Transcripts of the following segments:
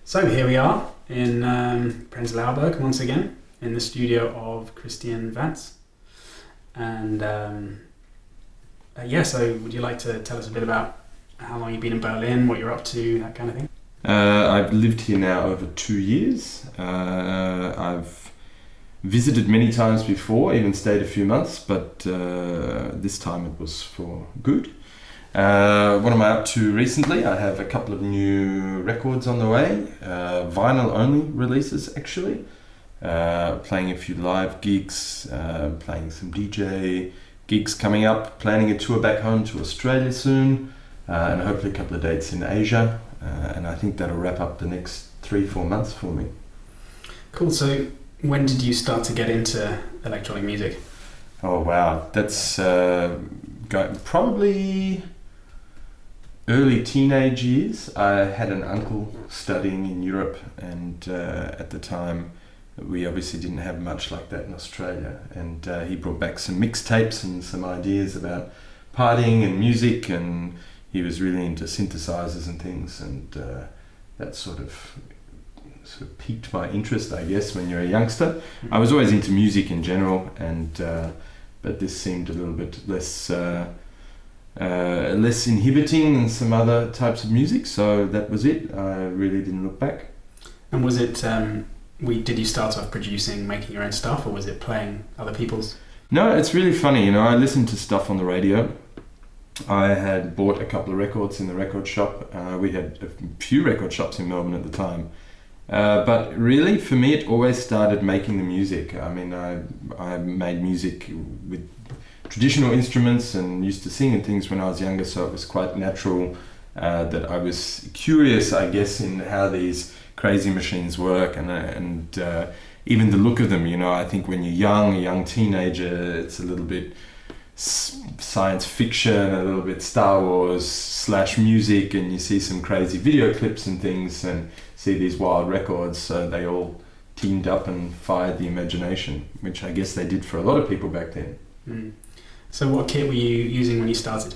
So here we are in Prenzlauberg once again in the studio of Christian Vance. And so would you like to tell us a bit about how long you've been in Berlin, what you're up to, that kind of thing? I've lived here now over 2 years. I've visited many times before, even stayed a few months, but this time it was for good. What am I up to recently? I have a couple of new records on the way, vinyl only releases actually, playing a few live gigs, playing some DJ gigs coming up, planning a tour back home to Australia soon, and hopefully a couple of dates in Asia, and I think that'll wrap up the next 3-4 months for me. Cool, so when did you start to get into electronic music? Oh wow, that's probably early teenage years. I had an uncle studying in Europe, and at the time we obviously didn't have much like that in Australia, and he brought back some mixtapes and some ideas about partying and music, and he was really into synthesizers and things, and that sort of piqued my interest, I guess, when you're a youngster. I was always into music in general, and but this seemed a little bit less inhibiting than some other types of music, so that was it. I really didn't look back. And was it, did you start off producing, making your own stuff, or was it playing other people's? No, it's really funny, I listened to stuff on the radio. I had bought a couple of records in the record shop. We had a few record shops in Melbourne at the time. But really, for me, it always started making the music. I mean, I made music with traditional instruments and used to sing and things when I was younger, so it was quite natural that I was curious, I guess, in how these crazy machines work, and even the look of them. I think when you're young, a young teenager, it's a little bit science fiction, a little bit Star Wars / music, and you see some crazy video clips and things and see these wild records, so they all teamed up and fired the imagination, which I guess they did for a lot of people back then. So what kit were you using when you started?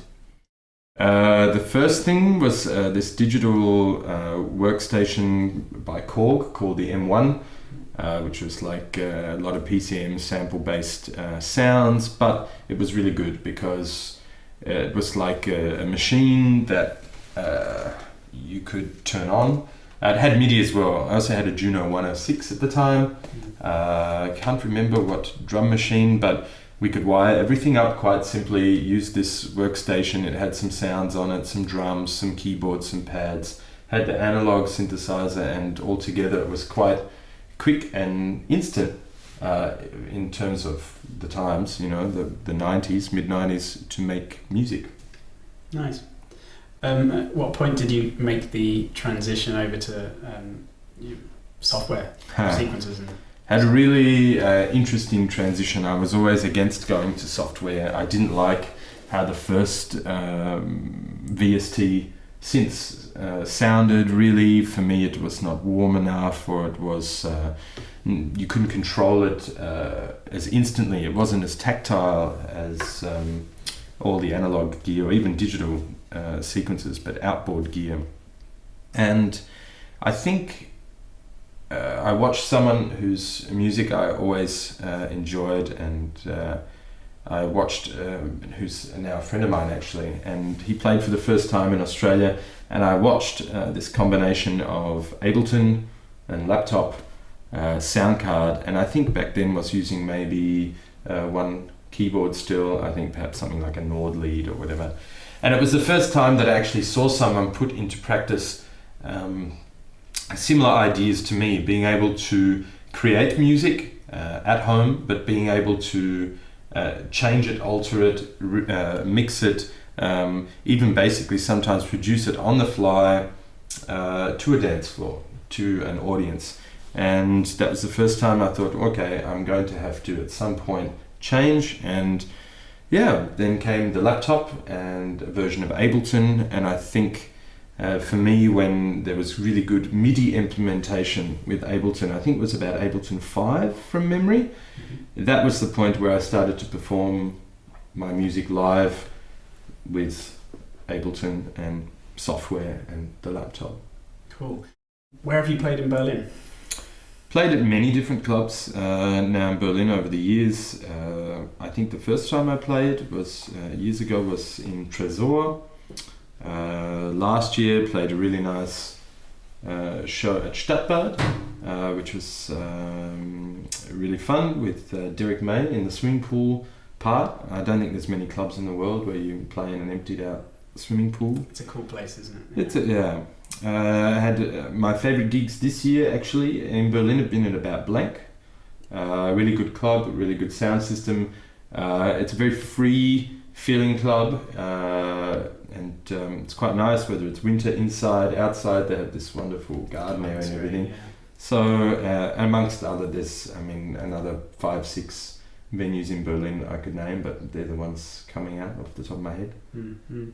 The first thing was this digital workstation by Korg called the M1, which was like a lot of PCM sample-based sounds, but it was really good because it was like a machine that you could turn on. It had MIDI as well. I also had a Juno 106 at the time. I can't remember what drum machine, but we could wire everything up quite simply, use this workstation. It had some sounds on it, some drums, some keyboards, some pads, had the analog synthesizer, and altogether it was quite quick and instant in terms of the times, the 90s, mid-90s, to make music. Nice. At what point did you make the transition over to software sequences? Had a really interesting transition. I was always against going to software. I didn't like how the first VST synths sounded. Really, for me, it was not warm enough, or it was you couldn't control it as instantly. It wasn't as tactile as all the analog gear or even digital sequences, but outboard gear. And I think I watched someone whose music I always enjoyed, and I watched who's now a friend of mine actually, and he played for the first time in Australia, and I watched this combination of Ableton and laptop sound card, and I think back then was using maybe one keyboard still, I think perhaps something like a Nord lead or whatever. And it was the first time that I actually saw someone put into practice similar ideas to me, being able to create music at home, but being able to change it, alter it, mix it, even basically sometimes produce it on the fly to a dance floor, to an audience. And that was the first time I thought, okay, I'm going to have to at some point change. And then came the laptop and a version of Ableton, and I think for me, when there was really good MIDI implementation with Ableton, I think it was about Ableton 5 from memory, that was the point where I started to perform my music live with Ableton and software and the laptop. Cool. Where have you played in Berlin? Played at many different clubs now in Berlin over the years. I think the first time I played was years ago was in Tresor. Last year played a really nice show at Stadtbad, which was really fun with Derek May in the swimming pool part. I don't think there's many clubs in the world where you play in an emptied out swimming pool. It's a cool place, isn't it? Yeah. I had my favourite gigs this year actually in Berlin have been at About Blank. Really good club, really good sound system. It's a very free feeling club, and it's quite nice whether it's winter inside, outside. They have this wonderful garden area and everything. Yeah. So amongst other, there's another 5-6 venues in Berlin I could name, but they're the ones coming out off the top of my head. Mm-hmm.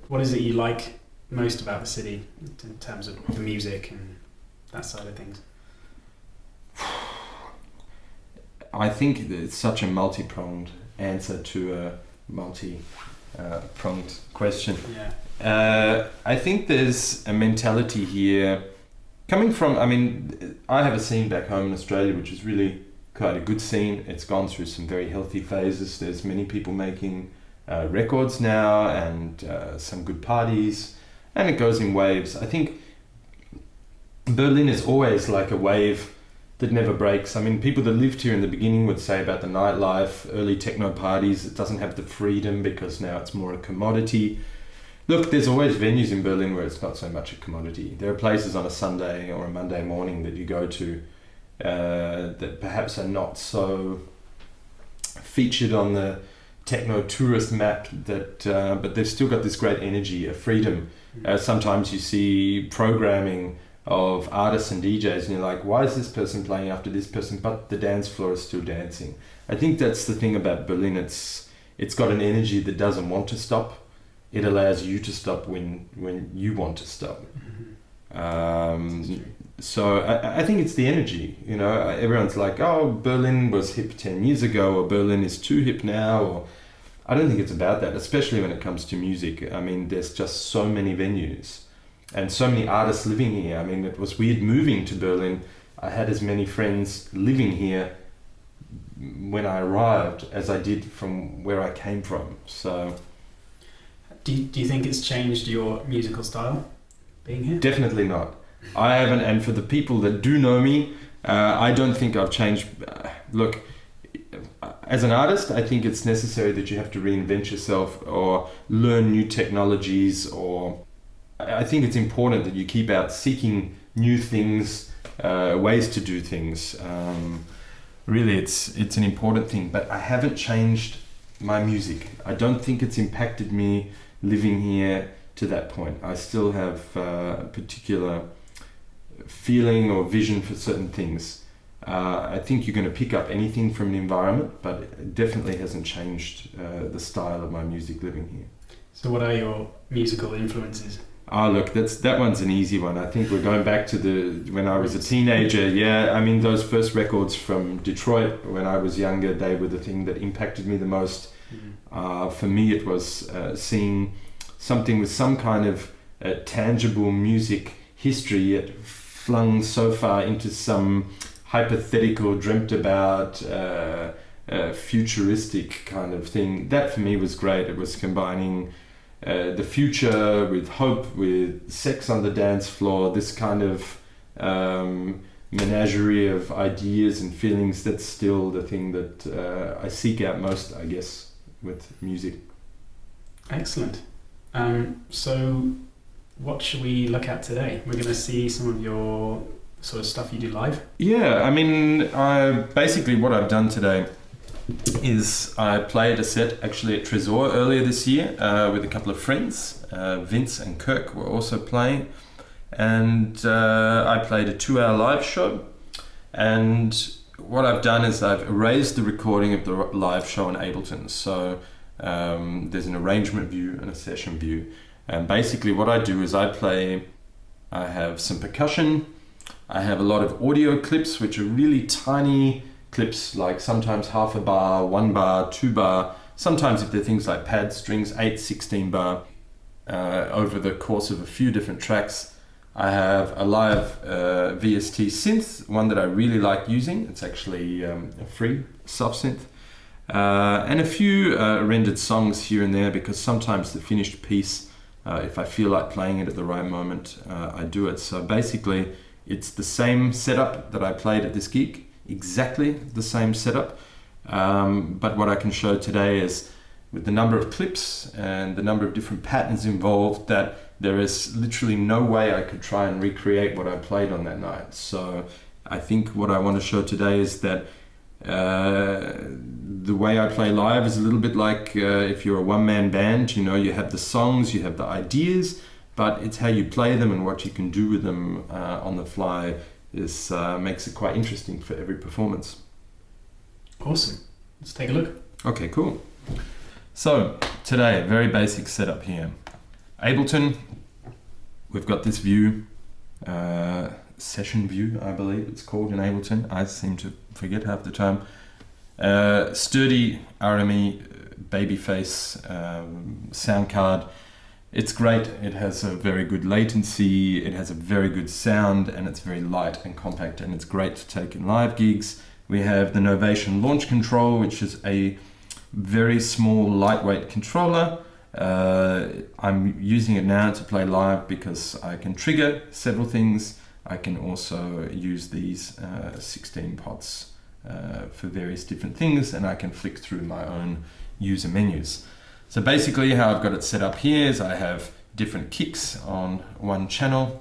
What is it you like most about the city in terms of the music and that side of things? I think it's such a multi-pronged answer to a multi-pronged question. Yeah. I think there's a mentality here coming from, I have a scene back home in Australia which is really quite a good scene. It's gone through some very healthy phases. There's many people making records now and some good parties, and it goes in waves. I think Berlin is always like a wave that never breaks. People that lived here in the beginning would say about the nightlife, early techno parties, it doesn't have the freedom because now it's more a commodity. Look, there's always venues in Berlin where it's not so much a commodity. There are places on a Sunday or a Monday morning that you go to that perhaps are not so featured on the techno tourist map, but they've still got this great energy, a freedom. Sometimes you see programming of artists and DJs and you're like, why is this person playing after this person, but the dance floor is still dancing. I think that's the thing about Berlin. It's got an energy that doesn't want to stop. It allows you to stop when you want to stop. So I think it's the energy. Everyone's like, oh, Berlin was hip 10 years ago, or Berlin is too hip now, or I don't think it's about that, especially when it comes to music. There's just so many venues and so many artists living here. It was weird moving to Berlin. I had as many friends living here when I arrived as I did from where I came from. So, do you think it's changed your musical style being here? Definitely not. I haven't, and for the people that do know me, I don't think I've changed. Look, as an artist, I think it's necessary that you have to reinvent yourself or learn new technologies, or I think it's important that you keep out seeking new things, ways to do things. Really, it's an important thing, but I haven't changed my music. I don't think it's impacted me living here to that point. I still have a particular feeling or vision for certain things. I think you're going to pick up anything from an environment, but it definitely hasn't changed the style of my music living here. So what are your musical influences? Look, that one's an easy one. I think we're going back to when I was a teenager. Yeah, those first records from Detroit when I was younger, they were the thing that impacted me the most. For me, it was seeing something with some kind of tangible music history, yet flung so far into some hypothetical, dreamt about, futuristic kind of thing. That for me was great. It was combining the future with hope, with sex on the dance floor, this kind of menagerie of ideas and feelings. That's still the thing that I seek out most, I guess, with music. Excellent. So what should we look at today? We're going to see some of your sort of stuff you do live. Yeah, basically what I've done today is I played a set actually at Tresor earlier this year with a couple of friends. Vince and Kirk were also playing, and I played a 2-hour live show. And what I've done is I've erased the recording of the live show in Ableton. So there's an arrangement view and a session view. And basically what I do is I have some percussion, I have a lot of audio clips, which are really tiny clips, like sometimes half a bar, 1 bar, 2 bar, sometimes if they're things like pad strings, 8, 16 bar, over the course of a few different tracks. I have a live VST synth, one that I really like using. It's actually a free soft synth. And a few rendered songs here and there, because sometimes the finished piece, if I feel like playing it at the right moment, I do it. So basically, it's the same setup that I played at this gig, exactly the same setup. But what I can show today is, with the number of clips and the number of different patterns involved, that there is literally no way I could try and recreate what I played on that night. So I think what I want to show today is that the way I play live is a little bit like if you're a one-man band, you know, you have the songs, you have the ideas, but it's how you play them and what you can do with them on the fly is makes it quite interesting for every performance. Awesome. Let's take a look. Okay, cool. So today, very basic setup here. Ableton, we've got this view, session view, I believe it's called in Ableton. I seem to forget half the time. Sturdy RME Babyface sound card. It's great. It has a very good latency. It has a very good sound, and it's very light and compact, and it's great to take in live gigs. We have the Novation launch control, which is a very small, lightweight controller. I'm using it now to play live because I can trigger several things. I can also use these 16 pots for various different things, and I can flick through my own user menus. So basically how I've got it set up here is I have different kicks on one channel.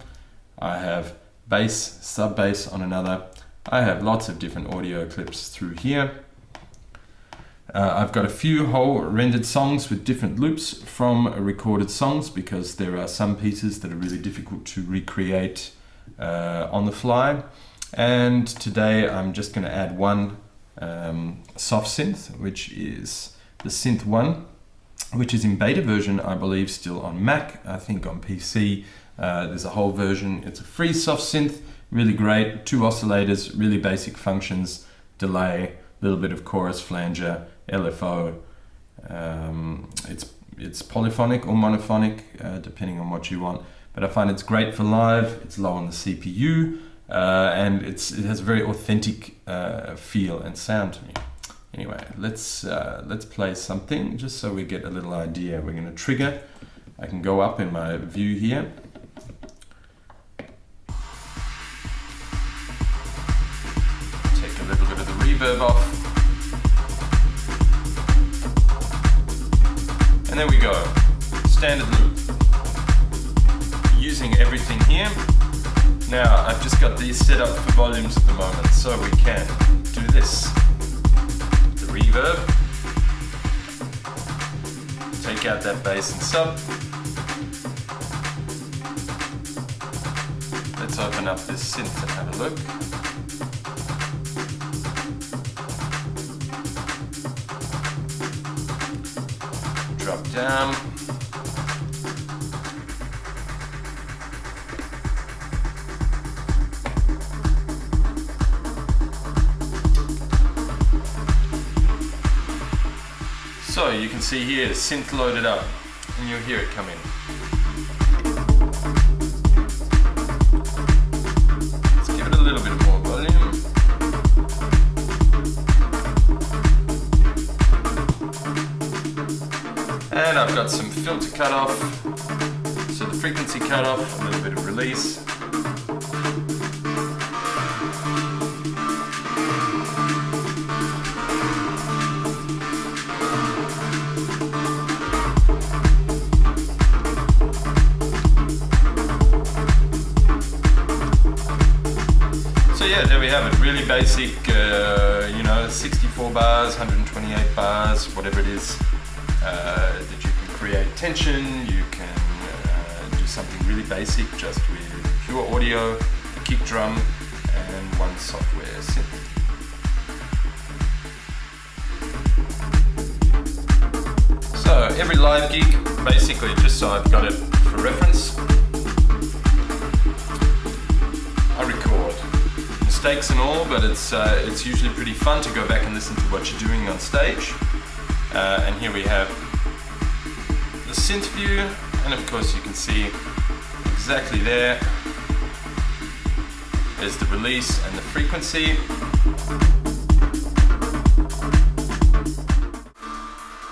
I have bass, sub-bass on another. I have lots of different audio clips through here. I've got a few whole rendered songs with different loops from recorded songs, because there are some pieces that are really difficult to recreate on the fly. And today I'm just going to add one soft synth, which is the Synth 1, which is in beta version, I believe, still on Mac. I think on PC there's a whole version. It's a free soft synth, really great. 2 oscillators, really basic functions, delay, a little bit of chorus, flanger, LFO. It's polyphonic or monophonic, depending on what you want. But I find it's great for live. It's low on the CPU, and it has a very authentic feel and sound to me. Anyway, let's play something just so we get a little idea. We're going to trigger. I can go up in my view here. Take a little bit of the reverb off. And there we go, standard loop. Using everything here. Now, I've just got these set up for volumes at the moment, so we can do this. The reverb. Take out that bass and sub. Let's open up this synth and have a look. Drop down. So you can see here, synth loaded up, and you'll hear it come in. Let's give it a little bit more volume. And I've got some filter cutoff, so the frequency cutoff, a little bit of release. So yeah, there we have it. Really basic, 64 bars, 128 bars, whatever it is. That you can create tension, you can do something really basic just with pure audio, a kick drum, and one software synth. So every live gig, basically, just so I've got it for reference, I record. Mistakes and all, but it's usually pretty fun to go back and listen to what you're doing on stage. And here we have the Synth View, and of course you can see exactly there There's the release and the frequency.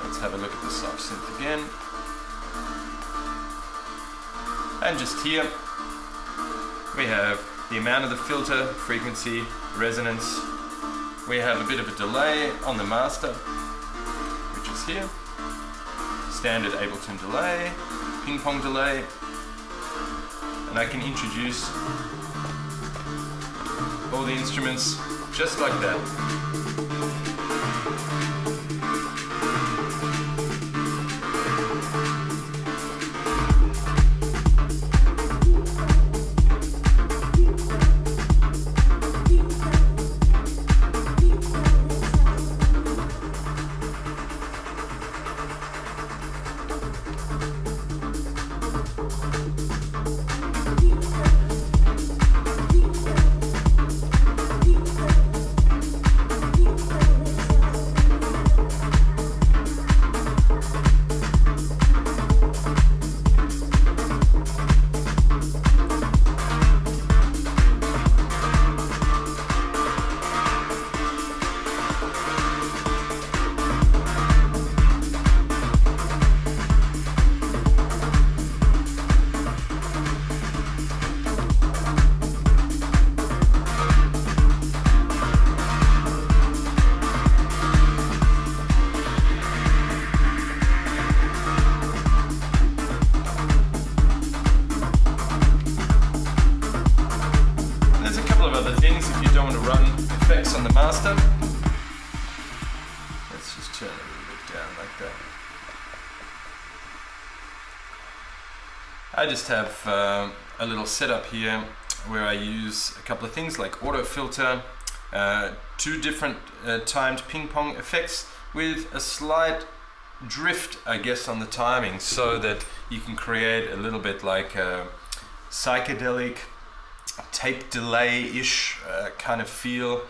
Let's have a look at the soft synth again. And just here we have the amount of the filter, frequency, resonance. We have a bit of a delay on the master, which is here. Standard Ableton delay, ping pong delay, and I can introduce all the instruments just like that. On the master. Let's just turn it a little bit down like that. I just have a little setup here where I use a couple of things like auto filter, 2 different timed ping pong effects with a slight drift, I guess, on the timing, so that you can create a little bit like a psychedelic tape delay-ish kind of feel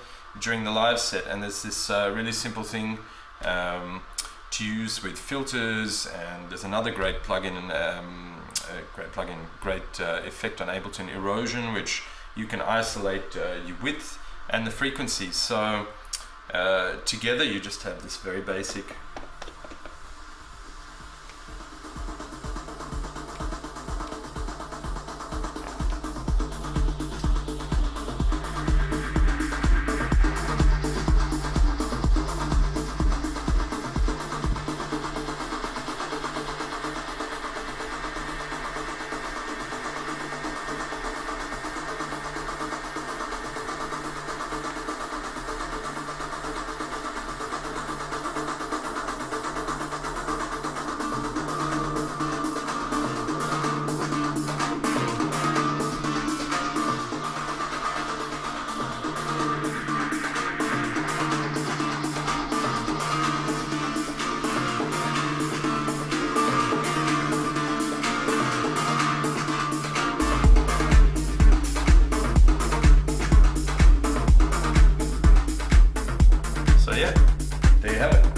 during the live set. And there's this really simple thing to use with filters, and there's another great plugin, great effect on Ableton, erosion, which you can isolate your width and the frequency. So together you just have this very basic yeah, there you have it.